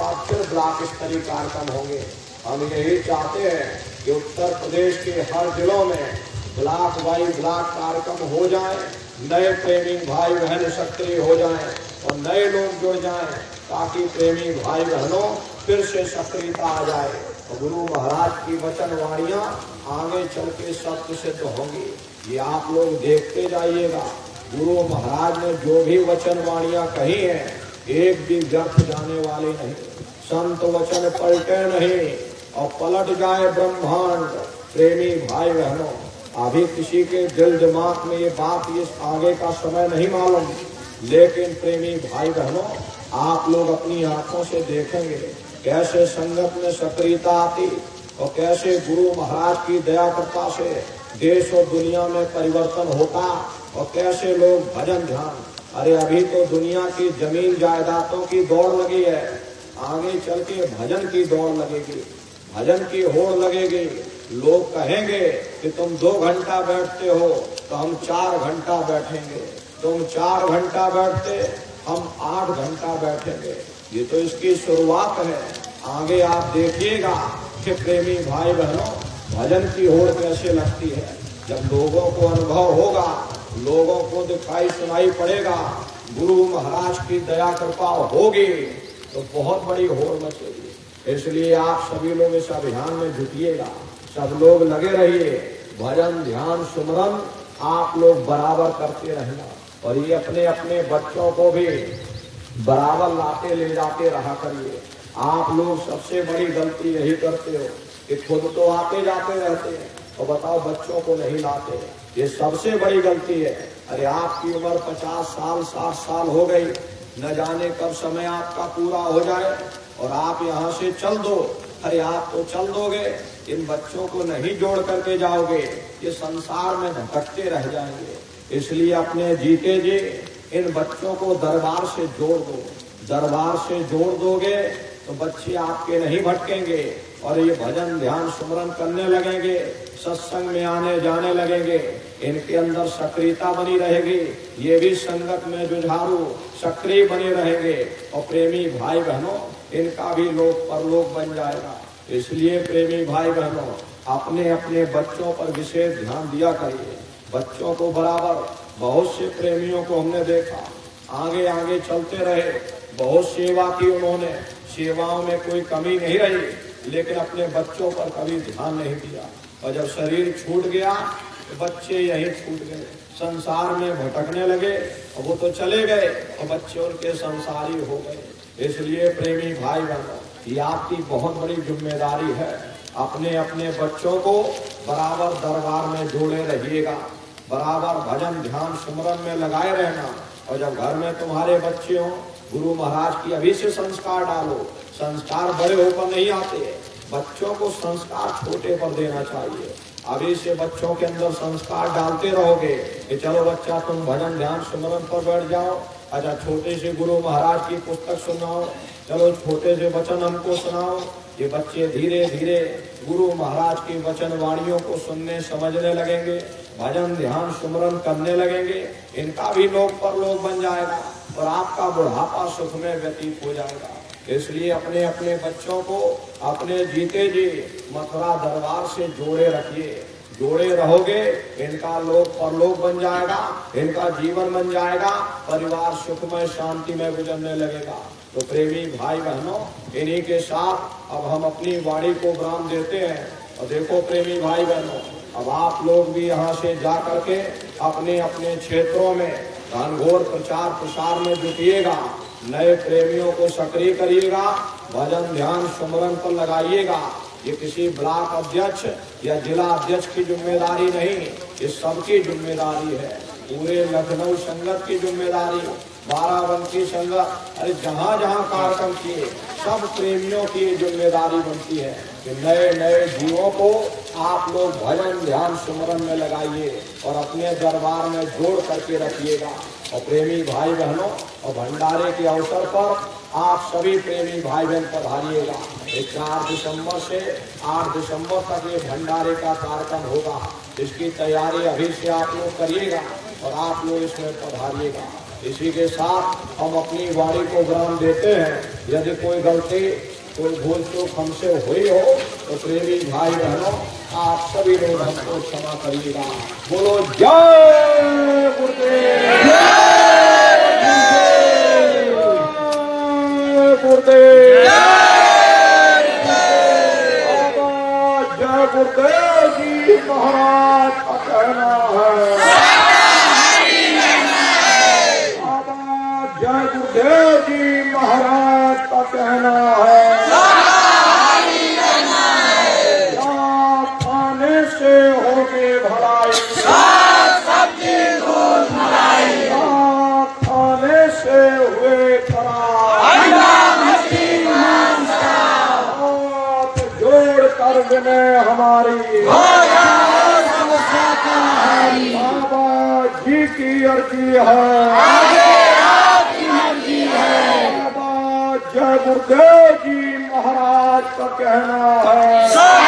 बाद फिर ब्लॉक स्तरीय कार्यक्रम होंगे। हम यही चाहते हैं कि उत्तर प्रदेश के हर जिलों में ब्लॉक बाई ब्लॉक कार्यक्रम हो जाए, नए प्रेमी भाई बहन सक्रिय हो जाएं और नए लोग जुड़ जाएं, ताकि प्रेमी भाई बहनों फिर से सक्रियता आ जाए और गुरु महाराज की वचन वाणियां आगे चल के सत्य सिद्ध होंगी। ये आप लोग देखते जाइएगा, गुरु महाराज ने जो भी वचन वाणियां कही हैं एक भी व्यर्थ जाने वाले नहीं। संत वचन पलटे नहीं और पलट जाए ब्रह्मांड। प्रेमी भाई बहनों, अभी किसी के दिल दिमाग में ये बात इस आगे का समय नहीं मालूम, लेकिन प्रेमी भाई बहनों आप लोग अपनी आंखों से देखेंगे कैसे संगत में सक्रियता आती और कैसे गुरु महाराज की दया कृपा से देश और दुनिया में परिवर्तन होता और कैसे लोग भजन ध्यान। अरे अभी तो दुनिया की जमीन जायदादों की दौड़ लगी है, आगे चल के भजन की दौड़ लगेगी, भजन की होड़ लगेगी। लोग कहेंगे कि तुम 2 घंटा बैठते हो तो हम 4 घंटा बैठेंगे, तुम 4 घंटा बैठते हम 8 घंटा बैठेंगे। ये तो इसकी शुरुआत है, आगे आप देखिएगा कि प्रेमी भाई बहनों भजन की होड़ कैसे लगती है। जब लोगों को अनुभव होगा, लोगों को दिखाई सुनाई पड़ेगा, गुरु महाराज की दया कृपा होगी तो बहुत बड़ी होड़ मचेगी। इसलिए आप सभी लोग इस अभियान में जुटिएगा, सब लोग लगे रहिए, भजन ध्यान सुमरन आप लोग बराबर करते रहना और ये अपने अपने बच्चों को भी बराबर लाते ले जाते रहा करिए। आप लोग सबसे बड़ी गलती यही करते हो कि खुद तो आते जाते रहते हैं और बताओ बच्चों को नहीं लाते, ये सबसे बड़ी गलती है। अरे आपकी उम्र 50 साल 60 साल हो गई, न जाने कब समय आपका पूरा हो जाए और आप यहाँ से चल दो। अरे आप तो चल दोगे, इन बच्चों को नहीं जोड़ करके जाओगे, ये संसार में भटकते रह जाएंगे। इसलिए अपने जीते जी इन बच्चों को दरबार से जोड़ दो। दरबार से जोड़ दोगे तो बच्चे आपके नहीं भटकेंगे और ये भजन ध्यान सुमरन करने लगेंगे, सत्संग में आने जाने लगेंगे, इनके अंदर सक्रियता बनी रहेगी, ये भी संगत में जुझारू सक्रिय बने रहेंगे और प्रेमी भाई बहनों इनका भी लोक परलोक बन जाएगा। इसलिए प्रेमी भाई बहनों अपने अपने बच्चों पर विशेष ध्यान दिया करिए, बच्चों को बराबर। बहुत से प्रेमियों को हमने देखा आगे आगे चलते रहे, बहुत सेवा की उन्होंने, सेवाओं में कोई कमी नहीं रही, लेकिन अपने बच्चों पर कभी ध्यान नहीं दिया और जब शरीर छूट गया तो बच्चे यहीं छूट गए, संसार में भटकने लगे और वो तो चले गए और बच्चे उनके संसारी हो गए। इसलिए प्रेमी भाई बहनों ये आपकी बहुत बड़ी जिम्मेदारी है, अपने अपने बच्चों को बराबर दरबार में जोड़े रहिएगा, बराबर भजन ध्यान सुमरन में लगाए रहना। और जब घर में तुम्हारे बच्चे हों, गुरु महाराज की अभी से संस्कार डालो। संस्कार बड़े होकर नहीं आते, बच्चों को संस्कार छोटे पर देना चाहिए। अभी से बच्चों के अंदर संस्कार डालते रहोगे कि चलो बच्चा तुम भजन ध्यान सुमरन पर बैठ जाओ, अच्छा छोटे से गुरु महाराज की पुस्तक सुनाओ, चलो छोटे से वचन हमको सुनाओ। ये बच्चे धीरे धीरे गुरु महाराज की वचन वाणियों को सुनने समझने लगेंगे, भजन ध्यान सुमरन करने लगेंगे, इनका भी लोक परलोक बन जाएगा और आपका बुढ़ापा सुख में व्यतीत हो जाएगा। इसलिए अपने अपने बच्चों को अपने जीते जी मथुरा दरबार से जोड़े रखिए, जोड़े रहोगे इनका लोक परलोक बन जाएगा, इनका जीवन बन जाएगा, परिवार सुखमय शांति में गुजरने लगेगा। तो प्रेमी भाई बहनों इन्हीं के साथ अब हम अपनी वाणी को विराम देते हैं। और देखो प्रेमी भाई बहनों अब आप लोग भी यहाँ से जा करके अपने अपने क्षेत्रों में घनघोर प्रचार प्रसार में जुटिएगा, नए प्रेमियों को सक्रिय करिएगा, भजन ध्यान सुमरन पर लगाइएगा। ये किसी ब्लॉक अध्यक्ष या जिला अध्यक्ष की जिम्मेदारी नहीं, ये सबकी जिम्मेदारी है, पूरे लखनऊ संगत की जिम्मेदारी, बाराबंकी संगत, अरे जहाँ जहाँ कार्यक्रम किए सब प्रेमियों की जिम्मेदारी बनती है कि नए नए जीवों को आप लोग भजन ध्यान सुमरन में लगाइए और अपने दरबार में जोड़ करके रखिएगा। और प्रेमी भाई बहनों और भंडारे के अवसर पर आप सभी प्रेमी भाई बहन पधारिएगा। 4 दिसंबर से 8 दिसंबर तक ये भंडारे का कार्यक्रम होगा, इसकी तैयारी अभी से आप लोग करिएगा और आप लोग इसमें पधारिएगा। इसी के साथ हम अपनी वाणी को विराम देते हैं। यदि कोई गलती, कोई भूल चूक हमसे हुई हो तो प्रेमी भाई बहनों आप सभी लोग हमको क्षमा करिएगा। बोलो जय गुरुदेव, गुरुदेव, जय गुरुदेव जी महाराज का कहना है। जय गुरुदेव जी महाराज का कहना है। खाने से होगी भलाई, खाने से हुए खराब, जोड़ कर विनय हमारी बाबा जी की अर्जी है। जय गुरुदेव जी महाराज का कहना है।